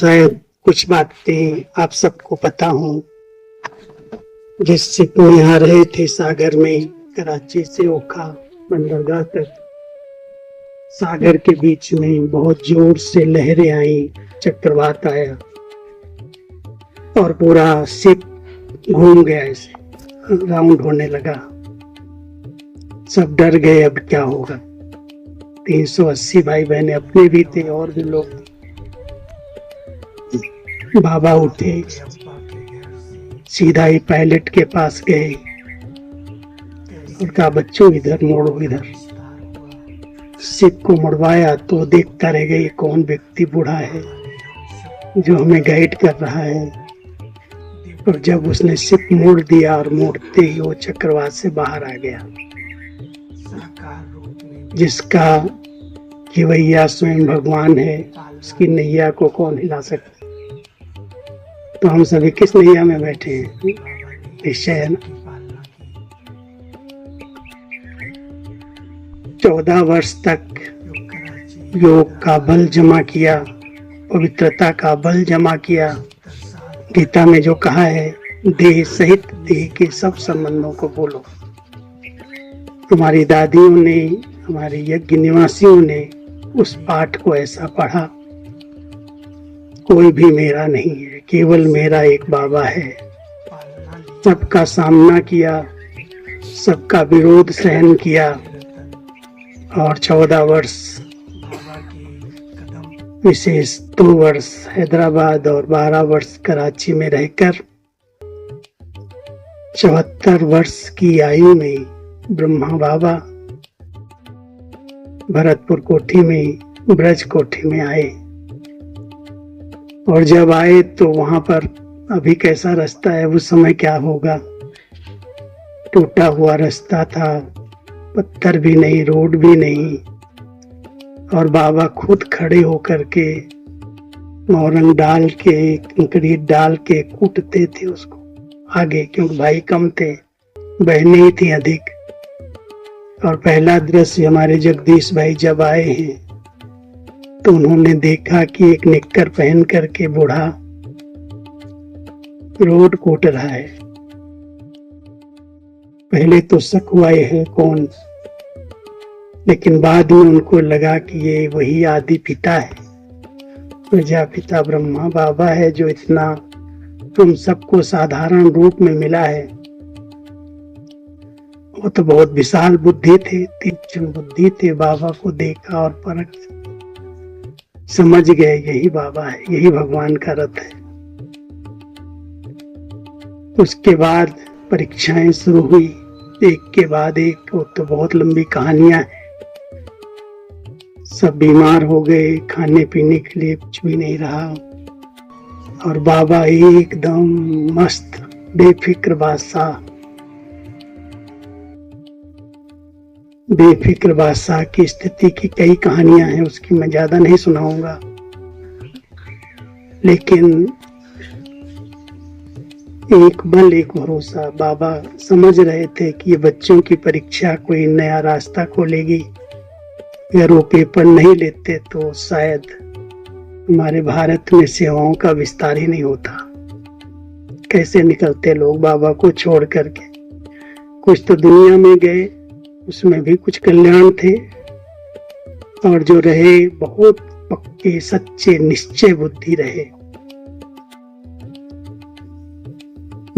शायद कुछ बातें आप सबको पता हो। जिस शिप में यहाँ रहे थे सागर में, कराची से ओखा बंदरगाह तक, सागर के बीच में बहुत जोर से लहरें आई, चक्रवात आया और पूरा शिप घूम गया, ऐसे राउंड होने लगा। सब डर गए, अब क्या होगा। 380 भाई बहने अपने भी थे और भी लोग थे। बाबा उठे, सीधा ही पायलट के पास गए और कहा, बच्चों इधर मोड़ो, इधर। शिप को मुड़वाया तो देखता रह गया, ये कौन व्यक्ति बूढ़ा है जो हमें गाइड कर रहा है। और जब उसने शिप मोड़ दिया और मोड़ते ही वो चक्रवात से बाहर आ गया, जिसका केवैया स्वयं भगवान है, उसकी नैया को कौन हिला सकता। तो हम सभी किस नैया में बैठे हैं, निश्चय है ना। 14 वर्ष तक योग का बल जमा किया, पवित्रता का बल जमा किया। गीता में जो कहा है, देह सहित देह के सब संबंधों को बोलो। हमारी दादियों ने, हमारे यज्ञ निवासियों ने उस पाठ को ऐसा पढ़ा, कोई भी मेरा नहीं है, केवल मेरा एक बाबा है। सबका सामना किया, सबका विरोध सहन किया और 14 वर्ष, विशेष 2 वर्ष हैदराबाद और 12 वर्ष कराची में रहकर 74 वर्ष की आयु में ब्रह्मा बाबा भरतपुर कोठी में, ब्रज कोठी में आए। और जब आए तो वहां पर अभी कैसा रास्ता है, उस समय क्या होगा। टूटा हुआ रास्ता था, पत्थर भी नहीं, रोड भी नहीं। और बाबा खुद खड़े होकर के मोरंग डाल के, कंकरीट डाल के कूटते थे उसको आगे, क्योंकि भाई कम थे, बहनें ही थी अधिक। और पहला दृश्य हमारे जगदीश भाई जब आए हैं तो उन्होंने देखा कि एक निक्कर पहन करके बूढ़ा रोड कूट रहा है। पहले तो शक हुआ ये है कौन, लेकिन बाद में उनको लगा कि ये वही आदि पिता है, प्रजापिता ब्रह्मा बाबा है, जो इतना तुम सबको साधारण रूप में मिला है। वो तो बहुत विशाल बुद्धि थे, तीक्ष्ण बुद्धि थे। बाबा को देखा और परख समझ गए, यही बाबा है, यही भगवान का रथ है। उसके बाद परीक्षाएं शुरू हुई, एक के बाद एक। वो तो बहुत लंबी कहानियां हैं। सब बीमार हो गए, खाने पीने के लिए कुछ भी नहीं रहा। और बाबा एकदम मस्त, बेफिक्र बादशाह, बेफिक्र बादशाह की स्थिति की कई कहानियां हैं, उसकी मैं ज्यादा नहीं सुनाऊंगा। लेकिन एक बल, एक भरोसा। बाबा समझ रहे थे कि ये बच्चों की परीक्षा कोई नया रास्ता खोलेगी। अगर वो पेपर नहीं लेते तो शायद हमारे भारत में सेवाओं का विस्तार ही नहीं होता। कैसे निकलते लोग बाबा को छोड़ करके। कुछ तो दुनिया में गए, उसमें भी कुछ कल्याण थे, और जो रहे बहुत पक्के सच्चे निश्चय बुद्धि रहे।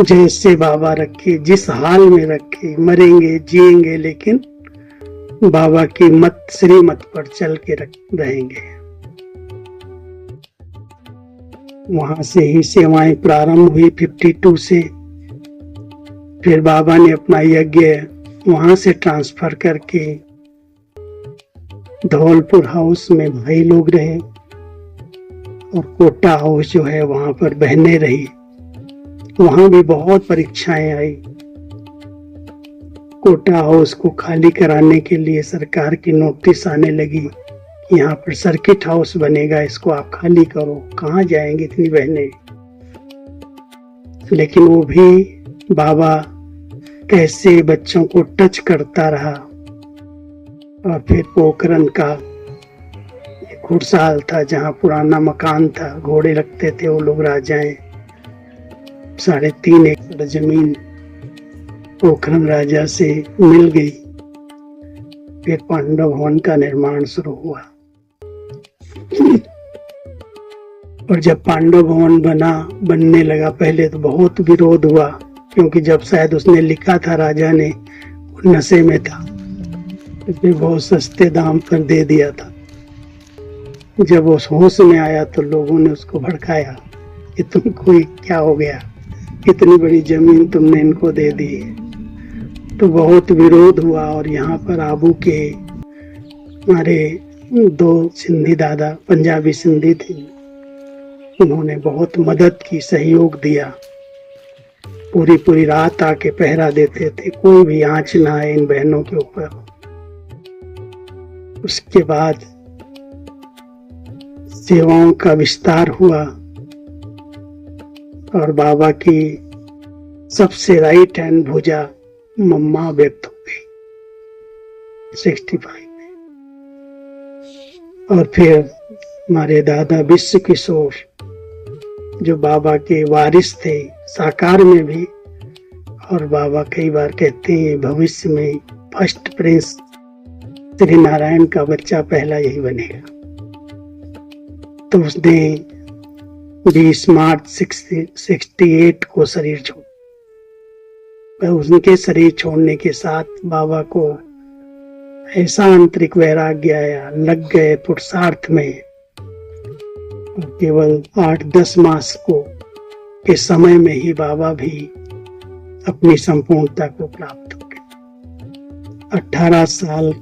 जैसे बाबा रखे, जिस हाल में रखे, मरेंगे जिएंगे लेकिन बाबा की मत, श्रीमत पर चल के रहेंगे। वहां से ही सेवाएं प्रारंभ हुई 52 से। फिर बाबा ने अपना यज्ञ वहां से ट्रांसफर करके धौलपुर हाउस में भाई लोग रहे, और कोटा हाउस जो है वहां पर बहनें रही। वहां भी बहुत परीक्षाएं आई। कोटा हाउस को खाली कराने के लिए सरकार की नोटिस आने लगी, यहाँ पर सर्किट हाउस बनेगा, इसको आप खाली करो। कहाँ जाएंगे इतनी बहनें। लेकिन वो भी बाबा कैसे बच्चों को टच करता रहा। और फिर पोखरण का खुरसाल था, जहाँ पुराना मकान था, घोड़े रखते थे वो लोग राजाएं। 3.5 एकड़ जमीन पोखरन राजा से मिल गई। फिर पांडव भवन का निर्माण शुरू हुआ। और जब पांडव भवन बनने लगा, पहले तो बहुत विरोध हुआ, क्योंकि जब शायद उसने लिखा था राजा ने, वो नशे में था, इसलिए बहुत सस्ते दाम पर दे दिया था। जब वो होश में आया तो लोगों ने उसको भड़काया कि तुमको क्या हो गया, इतनी बड़ी जमीन तुमने इनको दे दी है। तो बहुत विरोध हुआ। और यहाँ पर आबू के हमारे 2 सिंधी दादा, पंजाबी सिंधी थे, उन्होंने बहुत मदद की, सहयोग दिया। पूरी रात आके पहरा देते थे, कोई भी आंच ना आए इन बहनों के ऊपर। उसके बाद सेवाओं का विस्तार हुआ और बाबा की सबसे राइट हैंड भुजा मम्मा व्यक्त हो गई 65 में। और फिर हमारे दादा विश्व किशोर, जो बाबा के वारिस थे साकार में भी, और बाबा कई बार कहते हैं भविष्य में फर्स्ट प्रिंस श्री नारायण का बच्चा पहला यही बनेगा। तो उसने 20 मार्च 68 को शरीर छोड़ा। उनके शरीर छोड़ने के साथ बाबा को ऐसा आंतरिक वैराग्य आया, लग गए पुरुषार्थ में। और केवल 8-10 मास के समय में ही बाबा भी अपनी संपूर्णता को प्राप्त हो गए। 18 साल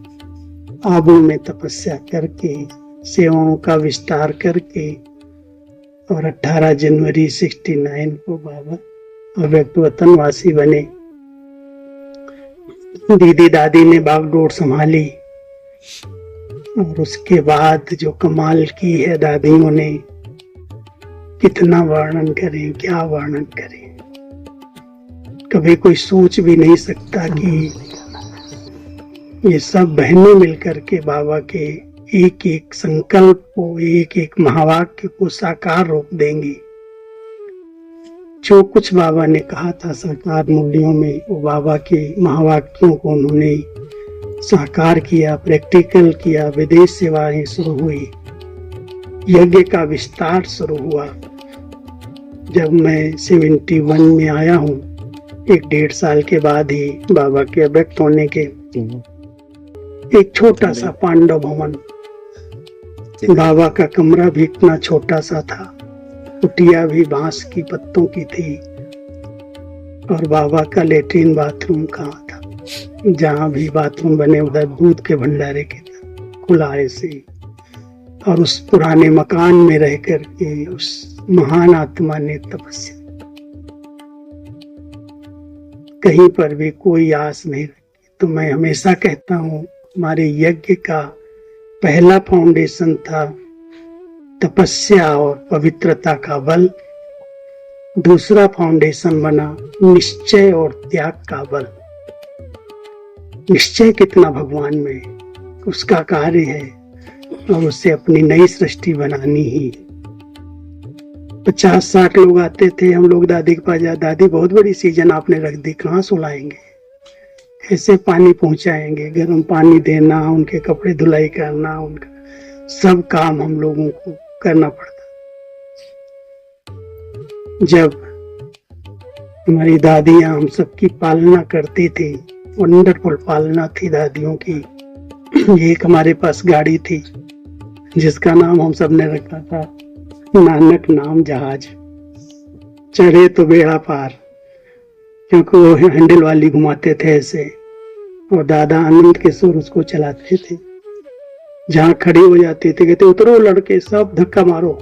आबू में तपस्या करके, सेवाओं का विस्तार करके, और 18 जनवरी 69 को बाबा अव्यक्त वतनवासी बने। दीदी दादी ने बागडोर संभाली। और उसके बाद जो कमाल की है दादियों ने, कितना वर्णन करें, क्या वर्णन करें। कभी कोई सोच भी नहीं सकता कि ये सब बहनें मिलकर के बाबा के एक एक संकल्प को, एक एक महावाक्य को साकार रूप देंगी। जो कुछ बाबा ने कहा था साकार मूल्यों में, वो बाबा के महावाक्यों को उन्होंने साकार किया, प्रैक्टिकल किया। विदेश सेवाएं शुरू हुई, यज्ञ का विस्तार शुरू हुआ। जब मैं 71 में आया हूँ, 1-1.5 साल के बाद ही बाबा के अव्यक्त होने के, एक छोटा सा पांडव भवन, बाबा का कमरा भी इतना छोटा सा था, कुटिया भी बांस की पत्तों की थी। और बाबा का लेट्रिन बाथरूम कहाँ था, जहाँ भी बाथरूम बने उधर दूध के भंडारे के खुला ऐसे। और उस पुराने मकान में रह करके उस महान आत्मा ने तपस्या, कहीं पर भी कोई आस नहीं रखी। तो मैं हमेशा कहता हूँ, हमारे यज्ञ का पहला फाउंडेशन था तपस्या और पवित्रता का बल। दूसरा फाउंडेशन बना निश्चय और त्याग का बल। निश्चय कितना भगवान में, उसका कार्य है, और उससे अपनी नई सृष्टि बनानी ही। 50-60 लोग आते थे, हम लोग दादी के पास जा, दादी बहुत बड़ी सीजन आपने रख दी, कहाँ सुलाएंगे, कैसे पानी पहुंचाएंगे, गर्म पानी देना, उनके कपड़े धुलाई करना, उनका सब काम हम लोगों को करना पड़ता। जब हमारी दादियां हम सबकी पालना करती थी, वंडरफुल पालना थी दादियों की। एक हमारे पास गाड़ी थी जिसका नाम हम सब ने रखा था नानक नाम जहाज। चढ़े तो बेड़ा पार, क्योंकि वो हैंडल वाली घुमाते थे ऐसे, और दादा आनंद किशोर उसको चलाते थे। जहाँ खड़ी हो जाती थी कहते उतरो लड़के, सब धक्का मारो।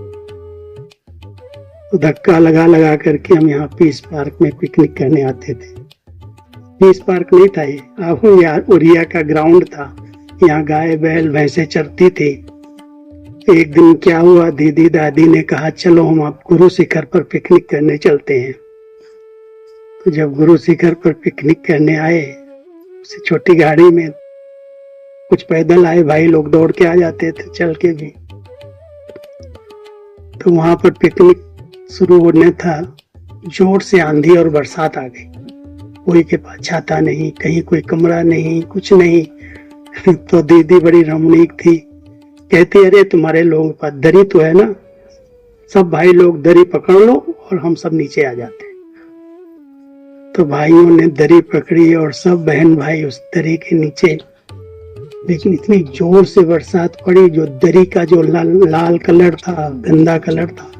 तो धक्का लगा लगा करके हम यहाँ पीस पार्क में पिकनिक करने आते थे। पीस पार्क नहीं था ये, आबू यार उरिया का ग्राउंड था। यहाँ गाय बैल भैंसे चरती थी। एक दिन क्या हुआ, दीदी दादी ने कहा चलो हम आप गुरु शिखर पर पिकनिक करने चलते हैं। तो जब गुरु शिखर पर पिकनिक करने आए, उसी छोटी गाड़ी में, कुछ पैदल आए भाई लोग, दौड़ के आ जाते थे, चल के भी। तो वहां पर पिकनिक शुरू होने था, जोर से आंधी और बरसात आ गई। कोई के पास छाता नहीं, कहीं कोई कमरा नहीं, कुछ नहीं। तो दीदी बड़ी रमणीक थी, कहती अरे तुम्हारे लोगों के पास दरी तो है ना, सब भाई लोग दरी पकड़ लो और हम सब नीचे आ जाते। तो भाइयों ने दरी पकड़ी और सब बहन भाई उस दरी के नीचे। लेकिन इतनी जोर से बरसात पड़ी, जो दरी का जो लाल कलर था, गंदा कलर था,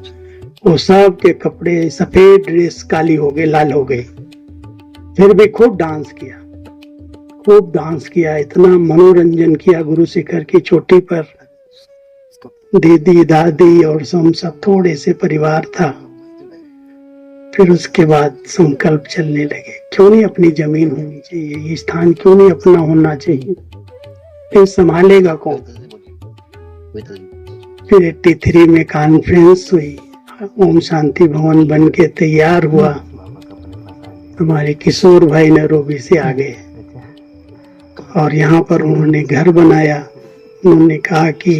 वो सब के कपड़े, सफेद ड्रेस काली हो गई, लाल हो गई। फिर भी खूब डांस किया, इतना मनोरंजन किया गुरु शिखर की चोटी पर। दीदी दादी और हम सब थोड़े से परिवार था। फिर उसके बाद संकल्प चलने लगे, क्यों नहीं अपनी जमीन होनी चाहिए, ये स्थान क्यों नहीं अपना होना चाहिए, फिर संभालेगा कौन। फिर 83 में कॉन्फ्रेंस हुई, ओम शांति भवन बन के तैयार हुआ। हमारे किशोर भाई नैरोबी से आ गए और यहाँ पर उन्होंने घर बनाया। उन्होंने कहा कि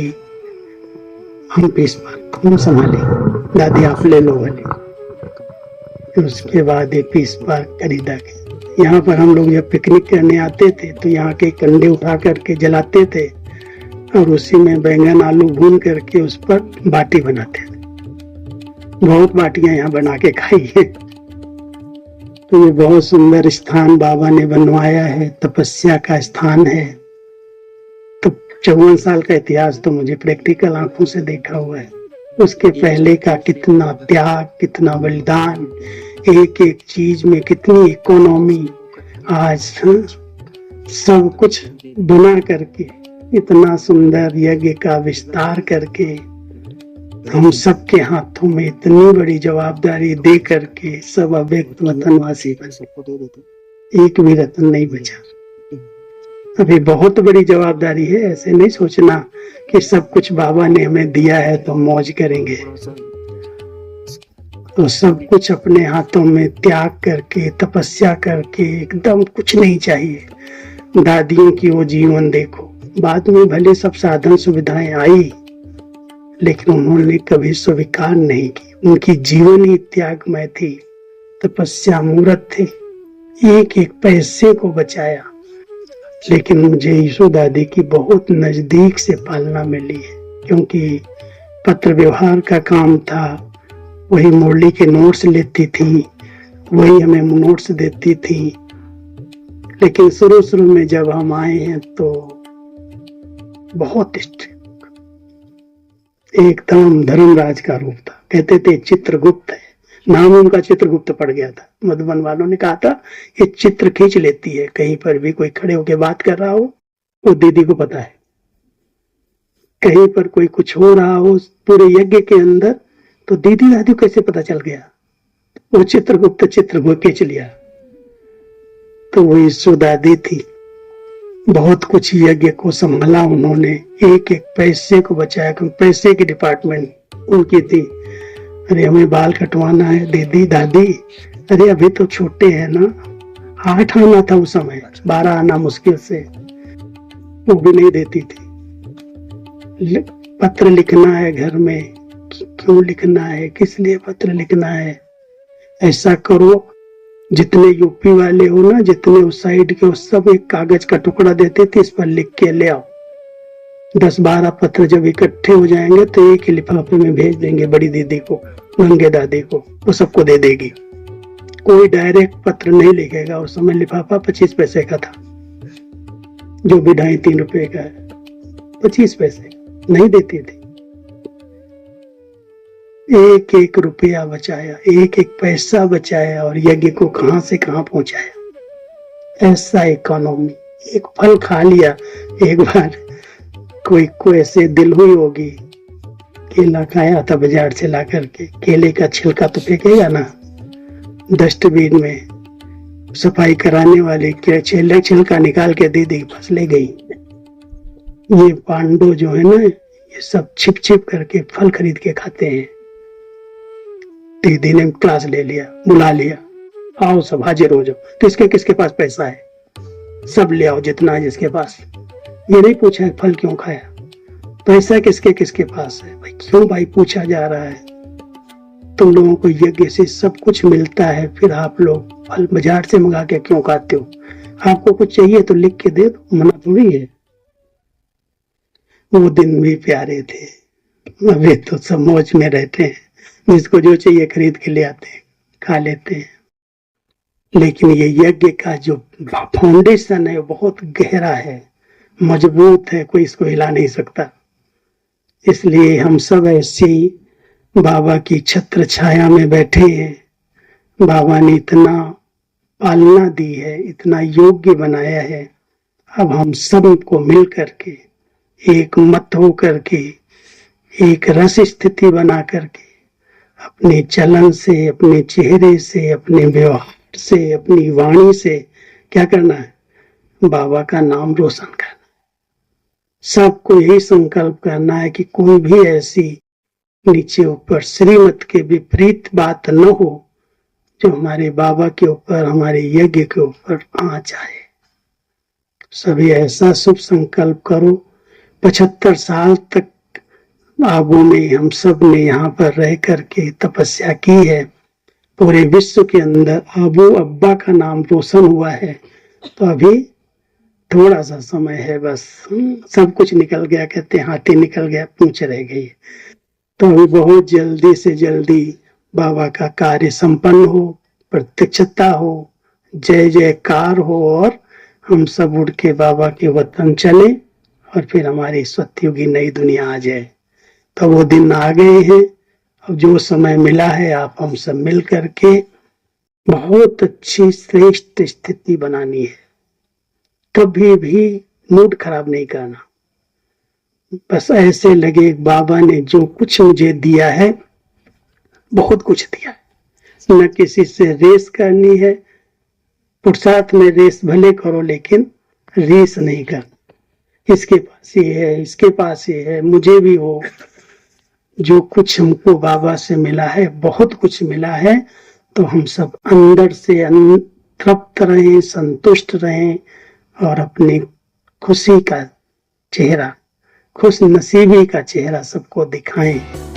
हम पीस पार्क हम संभाले, दादी आप ले लो वाले। फिर उसके बाद ये पीस पार्क खरीदा गया। यहाँ पर हम लोग जब पिकनिक करने आते थे तो यहाँ के कंडे उठा करके जलाते थे और उसी में बैंगन आलू भून करके उस पर बाटी बनाते थे। बहुत बाटियां यहाँ बना के खाई है। तो ये बहुत सुंदर स्थान बाबा ने बनवाया है, तपस्या का स्थान है। तो 54 साल का इतिहास तो मुझे प्रैक्टिकल आंखों से देखा हुआ है। उसके पहले का कितना त्याग, कितना बलिदान, एक एक चीज में कितनी इकोनॉमी, आज सब कुछ बना करके इतना सुंदर यज्ञ का विस्तार करके हम सबके हाथों में इतनी बड़ी जवाबदारी दे करके सब अव्यक्त वतनवासी बने, एक भी रत्न नहीं बचा। अभी बहुत बड़ी जवाबदारी है, ऐसे नहीं सोचना कि सब कुछ बाबा ने हमें दिया है तो मौज करेंगे। तो सब कुछ अपने हाथों में त्याग करके, तपस्या करके, एकदम कुछ नहीं चाहिए। दादियों की वो जीवन देखो, बाद में भले सब साधन सुविधाएं आई, लेकिन उन्होंने कभी स्वीकार नहीं की। उनकी जीवन ही त्यागमय थी, तपस्या मूर्त थी, एक एक पैसे को बचाया। लेकिन मुझे यीशु दादी की बहुत नजदीक से पालना मिली है, क्योंकि पत्र व्यवहार का काम था। वही मुरली के नोट्स लेती थी, वही हमें नोट्स देती थी। लेकिन शुरू में जब हम आए हैं तो बहुत स्ट्रिक्ट, एकदम धर्मराज का रूप था। कहते थे चित्रगुप्त है, नाम उनका चित्रगुप्त पड़ गया था। मधुबन वालों ने कहा था ये चित्र खींच लेती है, कहीं पर भी कोई खड़े होकर बात कर रहा हो वो दीदी को पता है, कहीं पर कोई कुछ हो रहा हो पूरे यज्ञ के अंदर तो दीदी दादी को कैसे पता चल गया, वो चित्रगुप्त चित्र को खींच लिया। तो वो यीशु दादी थी, बहुत कुछ यज्ञ को संभाला उन्होंने, एक एक पैसे को बचाया। पैसे की डिपार्टमेंट उनकी थी। अरे हमें बाल कटवाना है दीदी दादी, अरे अभी तो छोटे हैं ना, 8 आना था उस समय, 12 आना मुश्किल से, वो भी नहीं देती थी। पत्र लिखना है घर में, क्यों लिखना है, किस लिए पत्र लिखना है, ऐसा करो। जितने यूपी वाले हो ना, जितने उस साइड के, उस सब एक कागज का टुकड़ा देते थे, इस पर लिख के ले आओ। 10-12 पत्र जब इकट्ठे हो जाएंगे तो एक ही लिफाफे में भेज देंगे बड़ी दीदी को, गंगे दादी को, वो सबको दे देगी। कोई डायरेक्ट पत्र नहीं लिखेगा। उस समय लिफाफा 25 पैसे का था, जो भी 2.5-3 रुपए का है, 25 पैसे नहीं देती थी। एक एक रुपया बचाया, एक एक पैसा बचाया और यज्ञ को कहां से कहां पहुंचाया। ऐसा इकोनॉमी। एक फल खा लिया, एक बार कोई को ऐसे दिल हुई होगी, केला खाया था बाजार से ला करके, केले का छिलका तो फेंकेगा ना डस्टबिन में, सफाई कराने वाले के छिलका निकाल के दीदी के पास ले गई। ये पांडव जो है ना, ये सब छिप छिप करके फल खरीद के खाते हैं। दीदी ने क्लास ले लिया, बुला लिया, आओ सब हाजिर हो जाओ, किसके किसके पास पैसा है, सब ले आओ जितना है जिसके पास। ये नहीं पूछा है फल क्यों खाया, पैसा किसके किसके पास है। भाई क्यों भाई पूछा जा रहा है, तुम लोगों को यज्ञ से सब कुछ मिलता है, फिर आप लोग फल बाजार से मंगा के क्यों खाते हो? आपको कुछ चाहिए तो लिख के दे दो, मना थोड़ी है। वो दिन भी प्यारे थे। अभी तो सब मौज में रहते हैं, जिसको जो चाहिए खरीद के ले आते हैं, खा लेते हैं। लेकिन ये यज्ञ का जो फाउंडेशन है वो बहुत गहरा है, मजबूत है, कोई इसको हिला नहीं सकता। इसलिए हम सब ऐसी बाबा की छत्र छाया में बैठे हैं। बाबा ने इतना पालना दी है, इतना योग्य बनाया है। अब हम सबको मिल करके, एक मत हो करके, एक रस स्थिति बना करके, अपने चलन से, अपने चेहरे से, अपने व्यवहार से, अपनी वाणी से क्या करना है? बाबा का नाम रोशन करना। सबको यही संकल्प करना है कि कोई भी ऐसी नीचे ऊपर श्रीमत के विपरीत बात न हो जो हमारे बाबा के ऊपर, हमारे यज्ञ के ऊपर आ जाए। सभी ऐसा शुभ संकल्प करो। 75 साल तक आबू में हम सब ने यहाँ पर रह करके तपस्या की है। पूरे विश्व के अंदर आबू अब्बा का नाम रोशन हुआ है। तो अभी थोड़ा सा समय है बस, सब कुछ निकल गया, कहते हाथी निकल गया, पूंछ रह गई। तो अभी बहुत जल्दी से जल्दी बाबा का कार्य संपन्न हो, प्रत्यक्षता हो, जय जयकार हो और हम सब उड़ के बाबा के वतन चले और फिर हमारी सत्ययुगी नई दुनिया आ जाए। तो वो दिन आ गए हैं। अब जो समय मिला है आप हम सब मिल करके बहुत अच्छी श्रेष्ठ स्थिति बनानी है। कभी भी मूड खराब नहीं करना। बस ऐसे लगे बाबा ने जो कुछ मुझे दिया है, बहुत कुछ दिया है। न किसी से रेस करनी है। पुरुषार्थ में रेस भले करो लेकिन रेस नहीं करना। इसके पास ये है, इसके पास ये है, मुझे भी हो। जो कुछ हमको बाबा से मिला है, बहुत कुछ मिला है, तो हम सब अंदर से तृप्त रहें, संतुष्ट रहें और अपनी खुशी का चेहरा, खुश नसीबी का चेहरा सबको दिखाएं।